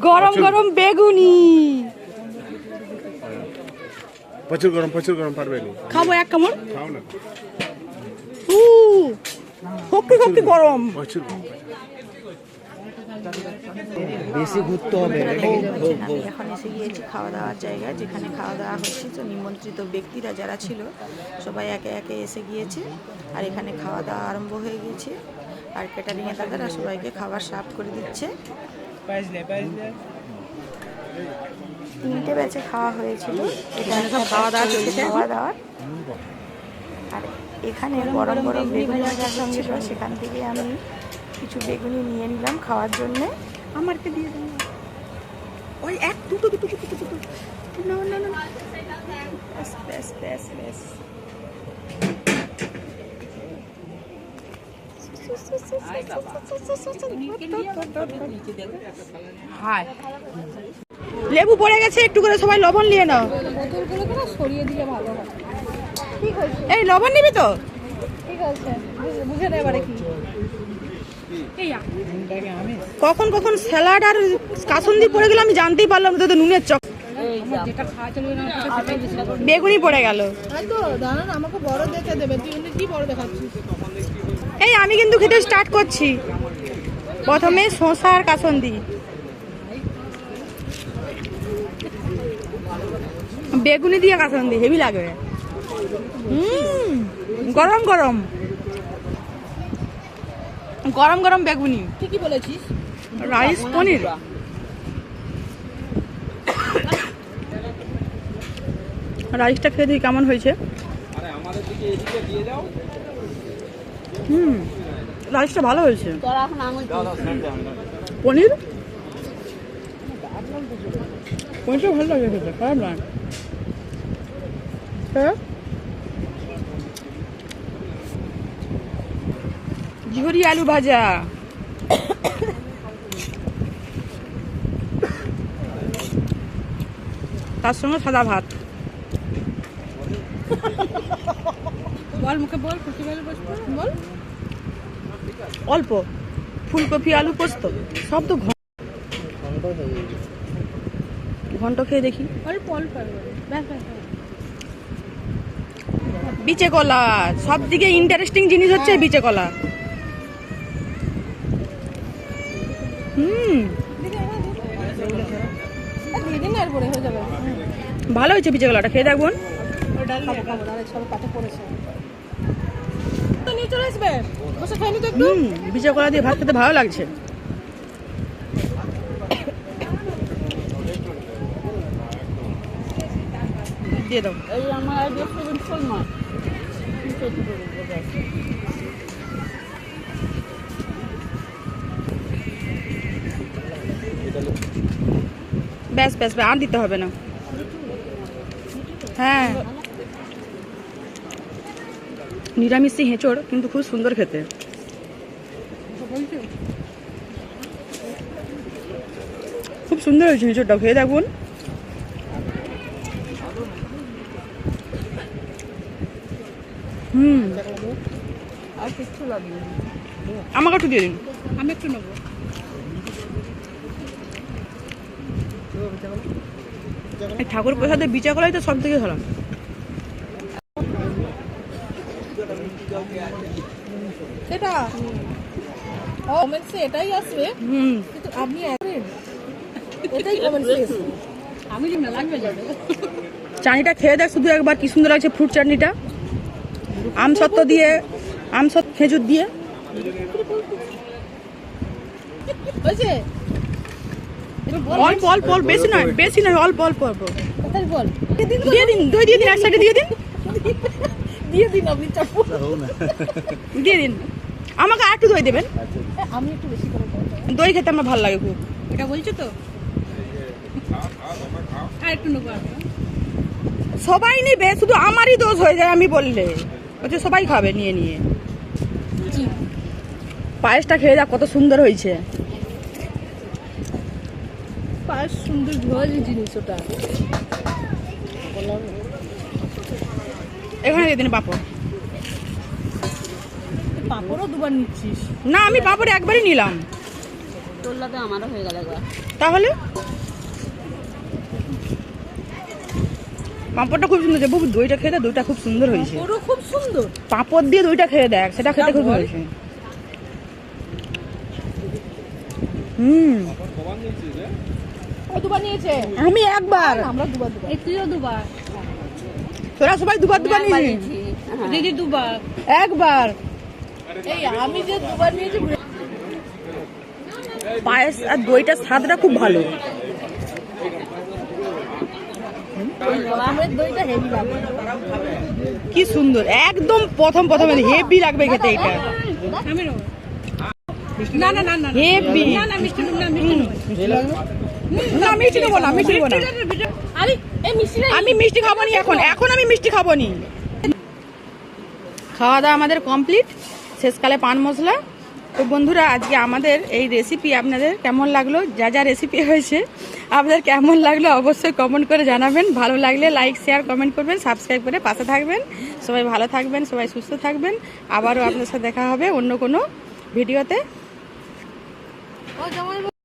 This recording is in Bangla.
গরম গরম বেগুনি প্রচুর গরম পারবে না। খাবো এক কামড়। খাও না। হকি গরম। প্রচুর বেশি ঘুরতে হবে। আমি এখন এসে গিয়েছি খাওয়া দাওয়ার জায়গায়, যেখানে খাওয়া দাওয়া হচ্ছে। তো নিমন্ত্রিত ব্যক্তিরা যারা ছিল সবাই একে একে এসে গিয়েছে, আর এখানে খাওয়া দাওয়া আরম্ভ হয়ে গিয়েছে। আর ক্যাটারিংয়ের দাদারা সবাইকে খাবার সার্ভ করে দিচ্ছে। 3টে ব্যাচে খাওয়া হয়েছিল। এখানে সব খাওয়া দাওয়া চলছে, খাওয়া দাওয়ার। আর এখানে গরম গরম বেগুনি ভাজা ছিল, সেখান থেকে আমি কিছু বেগুনি নিয়ে নিলাম খাওয়ার জন্যে। আমারকে দিয়ে দাও। ওই এক দুটো না ব্যাস। হাই লেবু পড়ে গেছে, একটু করে সবাই লবণ নিয়ে নাও। বোতলগুলো করে সরিয়ে দিলে ভালো হয়। ঠিক আছে, এই লবণ নিবি তো? ঠিক আছে, বুঝে নেই এবারে কি। কখন স্যালাড আর কাসুন্দি পড়ে গেল আমি জানতেই পারলাম না, তো নুনের চক। যেটা খাওয়া চলবে না বেগুনি পড়ে গেল। তো দাঁড়ান, আমাকে বড় দেখে দেবে। তুই কি বড় দেখাচ্ছিস? এই আমি কিন্তু খেতে স্টার্ট করছি। প্রথমে শসা আর কাসুন্দি, বেগুনি দিয়ে কাসুন্দি হেভি লাগবে। গরম গরম বেগুনি। ঠিকই বলেছিস। রাইস পনির। রাইসটা খেয়ে দেখি কেমন হয়েছে। রাইসটা ভালো হয়েছে। পনিরটা ভালো লাগে খেতে, খারাপ নয়। হ্যাঁ, ঝুরি আলু ভাজা, তার সঙ্গে সাদা ভাত। বল মুখে বল, বল। অল্প ফুলকপি আলু পোস্ত, সব তো ঘন্ট খেয়ে দেখি। অল্প বিচে কলা, সব থেকে ইন্টারেস্টিং জিনিস হচ্ছে বিচে কলা। দিদিন আর পরে হয়ে যাবে। ভালো হয়েছে বিচে কলাটা, খেয়ে দেখুন। নিয়ে চলে আসবে, বসে খাইনি তো একটু। বিচে কলা দিয়ে ভাত খেতে ভালো লাগছে। দিয়ে দাও। এই আমার ব্যাস আর দিতে হবে না। হ্যাঁ, নিরামিষি হেঁচড় কিন্তু খুব সুন্দর খেতে। খুব সুন্দর হয়েছে হেঁচড়টা, খেয়ে দেখুন। আর কিচ্ছু লাগবে না। আমাকে একটু দিয়ে দিন। আমি একটু নেবো। এই ঠাকুর প্রসাদের বিচা কলাই তো সব থেকে ভালো। সেটা কমেন্টসে এটাই আসবে, কিন্তু আপনি এটাই কমেন্টসে আসবে। আমি কি না লাগবে যাবে। চাটনিটা খেয়ে দেখ শুধু একবার, কি সুন্দর লাগছে। ফ্রুট চাটনিটা আমসত্ত্ব দিয়ে, খেজুর দিয়ে। হয়েছে? অল্প বেশি নয়, অল্প কোথায় বল? দিয়ে দিন, দই দিয়ে দিন, এক সাইডে দিয়ে দিন। দিয়ে দিন আপনি চাপু। দিয়ে দিন, আমাকে আর একটু দই দেবেন। আমি একটু বেশি করে খাবো। দই খেতে আমার ভালো লাগে খুব। এটা বলছো তো? আর একটু নেবো। সবাই নিবে, শুধু আমারই দোষ হয়ে যায় আমি বললে। বলছে সবাই খাবে নিয়ে। পায়েসটা খেয়ে দেখ কত সুন্দর হয়েছে। পায়েস সুন্দর ধোয়ালি জিনিস ওটা। এখানে দিয়ে দিন পাঁপড়। পাঁপড়ও দুবার নিচ্ছিস? না, আমি পাঁপড় একবারই নিলাম। তোল্লাতে আমারও হয়ে গেল একবার। তাহলে পাঁপড়টা খুব সুন্দর, বাবু দইটা খেয়ে দেখ, দইটা খুব সুন্দর হয়েছে। পুরো খুব সুন্দর। পাঁপড় দিয়ে দইটা খেয়ে দেখ, সেটা খেতে খুব ভালো হয়েছে। ও দুবার নিয়েছে, আমি একবার, আমরা দুবার দুবার। এই তুইও দুবার। তোরা সবাই দুবার দুবার নিয়েছিস, হ্যাঁ। দিদি দুবার। একবার। এই আমি যে দুবার নিয়েছি, পায়েস আর দইটার স্বাদটা খুব ভালো। আমের দইটা হেভি লাগে। কি সুন্দর, একদম প্রথমে হেভি লাগবে খেতে এটা, না না না না হেভি। না না মিষ্টি না মিষ্টি না মিষ্টি নেবো না, মিষ্টি নেবো না। আরে এই মিষ্টি না, আমি মিষ্টি খাবো নি এখন আমি মিষ্টি খাবো নি। খাওয়া দাওয়া আমাদের কমপ্লিট, শেষকালে পান মশলা। তো বন্ধুরা, আজকে আমাদের এই রেসিপি আপনাদের কেমন লাগলো, যা যা রেসিপি হয়েছে আপনাদের কেমন লাগলো অবশ্যই কমেন্ট করে জানাবেন। ভালো লাগলে লাইক শেয়ার কমেন্ট করবেন, সাবস্ক্রাইব করে পাশে থাকবেন। সবাই ভালো থাকবেন, সবাই সুস্থ থাকবেন। আবারও আপনার সাথে দেখা হবে অন্য কোনো ভিডিওতে।